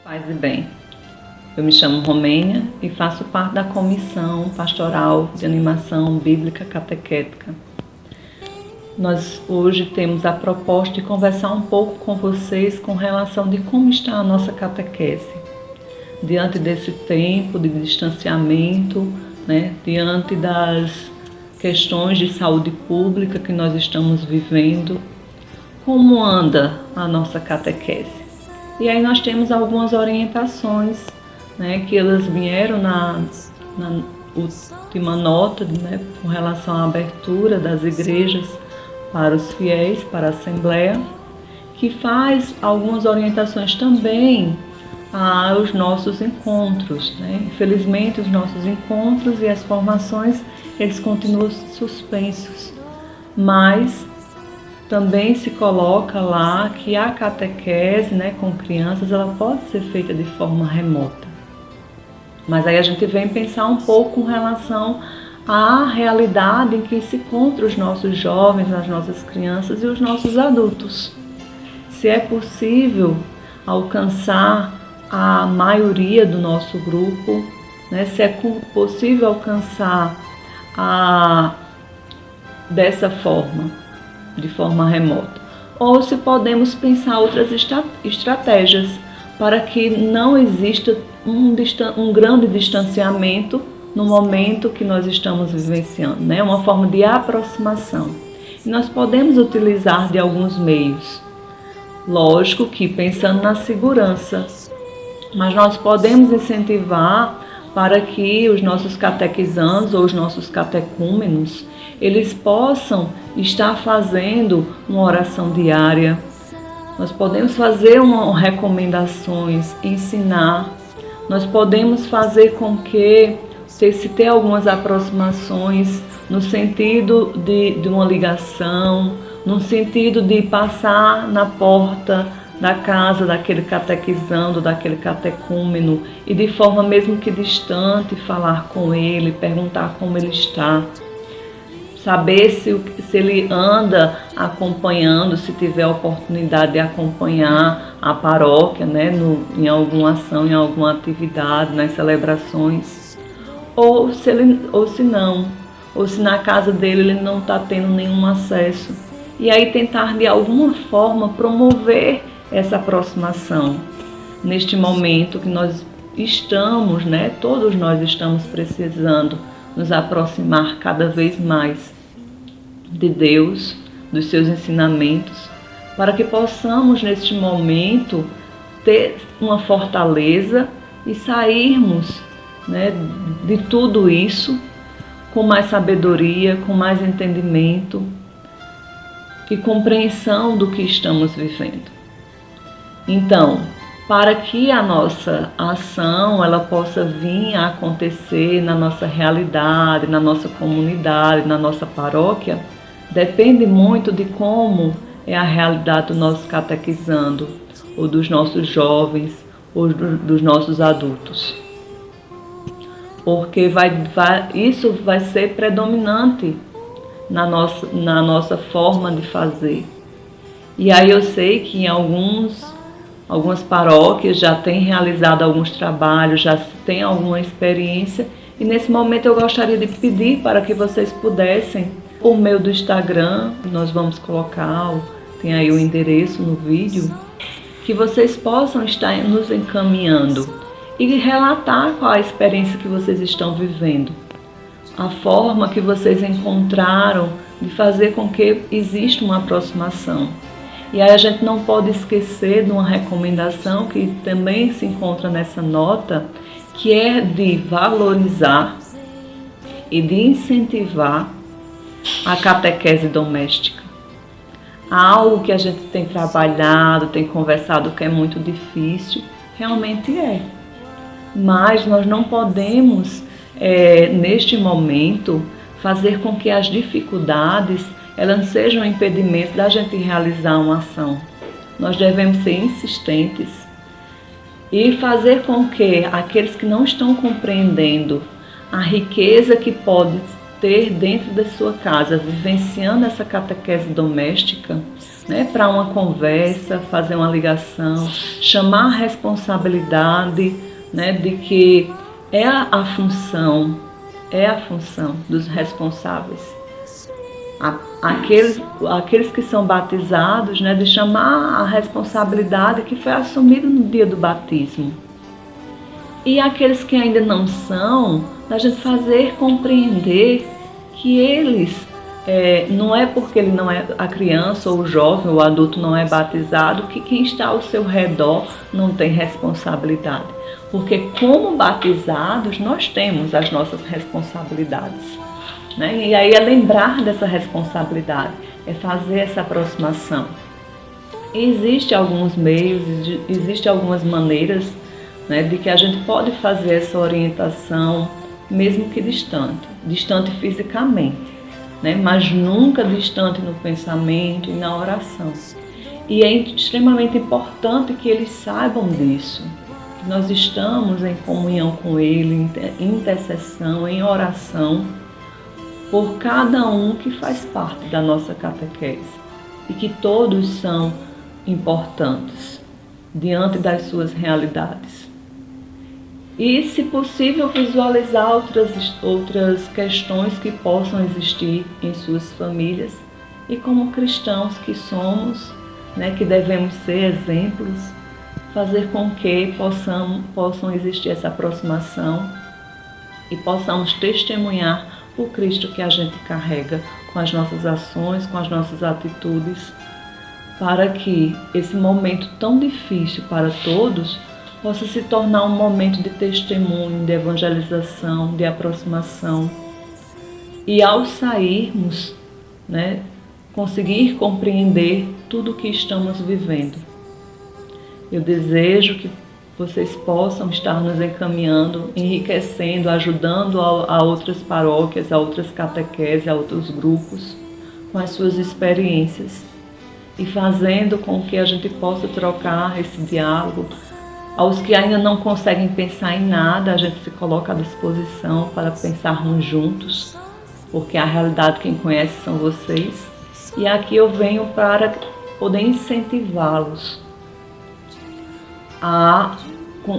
Paz e bem. Eu me chamo Romênia e faço parte da Comissão Pastoral de Animação Bíblica Catequética. Nós hoje temos a proposta de conversar um pouco com vocês com relação de como está a nossa catequese. Diante desse tempo de distanciamento, diante das questões de saúde pública que nós estamos vivendo, como anda a nossa catequese? E aí nós temos algumas orientações, que elas vieram na última nota, com relação à abertura das igrejas para os fiéis, para a Assembleia, que faz algumas orientações também aos nossos encontros. Infelizmente, os nossos encontros e as formações, eles continuam suspensos, mas também se coloca lá que a catequese, com crianças, ela pode ser feita de forma remota. Mas aí a gente vem pensar um pouco com relação à realidade em que se encontram os nossos jovens, as nossas crianças e os nossos adultos. Se é possível alcançar a maioria do nosso grupo, se é possível alcançar dessa forma, de forma remota, ou se podemos pensar outras estratégias para que não exista um grande distanciamento no momento que nós estamos vivenciando, uma forma de aproximação. E nós podemos utilizar de alguns meios, lógico que pensando na segurança, mas nós podemos incentivar para que os nossos catequizandos ou os nossos catecúmenos, eles possam estar fazendo uma oração diária. Nós podemos fazer recomendações, ensinar. Nós podemos fazer com que, se ter algumas aproximações no sentido de uma ligação, no sentido de passar na porta da casa daquele catequizando, daquele catecúmeno e de forma mesmo que distante falar com ele, perguntar como ele está, saber se ele anda acompanhando, se tiver a oportunidade de acompanhar a paróquia, em alguma ação, em alguma atividade, nas celebrações, ou se na casa dele ele não está tendo nenhum acesso. E aí tentar de alguma forma promover essa aproximação neste momento que nós estamos, todos nós estamos precisando nos aproximar cada vez mais de Deus, dos seus ensinamentos, para que possamos neste momento ter uma fortaleza e sairmos de tudo isso com mais sabedoria, com mais entendimento e compreensão do que estamos vivendo. Então, para que a nossa ação ela possa vir a acontecer na nossa realidade, na nossa comunidade, na nossa paróquia, depende muito de como é a realidade do nosso catequizando, ou dos nossos jovens, ou dos nossos adultos. Porque isso vai ser predominante na nossa forma de fazer. E aí eu sei que em algumas paróquias já têm realizado alguns trabalhos, já têm alguma experiência, e nesse momento eu gostaria de pedir para que vocês pudessem, por meio do Instagram, nós vamos colocar, tem aí o endereço no vídeo, que vocês possam estar nos encaminhando e relatar qual a experiência que vocês estão vivendo, a forma que vocês encontraram de fazer com que exista uma aproximação. E aí a gente não pode esquecer de uma recomendação que também se encontra nessa nota, que é de valorizar e de incentivar a catequese doméstica. Algo que a gente tem trabalhado, tem conversado que é muito difícil, realmente é. Mas nós não podemos, neste momento, fazer com que as dificuldades elas sejam impedimentos da gente realizar uma ação. Nós devemos ser insistentes e fazer com que aqueles que não estão compreendendo a riqueza que pode ter dentro da sua casa, vivenciando essa catequese doméstica, né, para uma conversa, fazer uma ligação, chamar a responsabilidade, né, de que é a função dos responsáveis. Aqueles que são batizados, né, de chamar a responsabilidade que foi assumida no dia do batismo. E aqueles que ainda não são, a gente fazer compreender que eles, não é porque ele não é a criança ou o jovem ou o adulto não é batizado, que quem está ao seu redor não tem responsabilidade. Porque como batizados, nós temos as nossas responsabilidades. Né? E aí é lembrar dessa responsabilidade, é fazer essa aproximação. E existem alguns meios, existem algumas maneiras, né, de que a gente pode fazer essa orientação, mesmo que distante fisicamente, né, mas nunca distante no pensamento e na oração. E é extremamente importante que eles saibam disso, que nós estamos em comunhão com Ele, em intercessão, em oração, por cada um que faz parte da nossa catequese e que todos são importantes diante das suas realidades. E, se possível, visualizar outras questões que possam existir em suas famílias e como cristãos que somos, né, que devemos ser exemplos, fazer com que possam existir essa aproximação e possamos testemunhar o Cristo que a gente carrega com as nossas ações, com as nossas atitudes, para que esse momento tão difícil para todos possa se tornar um momento de testemunho, de evangelização, de aproximação. E ao sairmos, né, conseguir compreender tudo o que estamos vivendo. Eu desejo que vocês possam estar nos encaminhando, enriquecendo, ajudando a outras paróquias, a outras catequeses, a outros grupos, com as suas experiências e fazendo com que a gente possa trocar esse diálogo. Aos que ainda não conseguem pensar em nada, a gente se coloca à disposição para pensarmos juntos, porque a realidade quem conhece são vocês. E aqui eu venho para poder incentivá-los a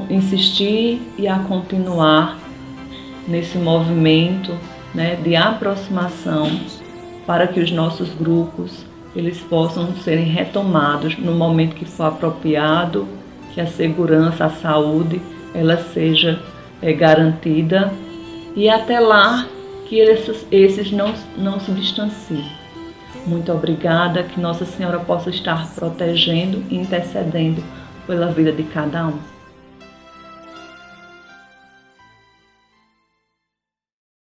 insistir e a continuar nesse movimento, né, de aproximação para que os nossos grupos eles possam serem retomados no momento que for apropriado, que a segurança, a saúde, ela seja garantida e até lá que esses não se distanciem. Muito obrigada, que Nossa Senhora possa estar protegendo e intercedendo pela vida de cada um.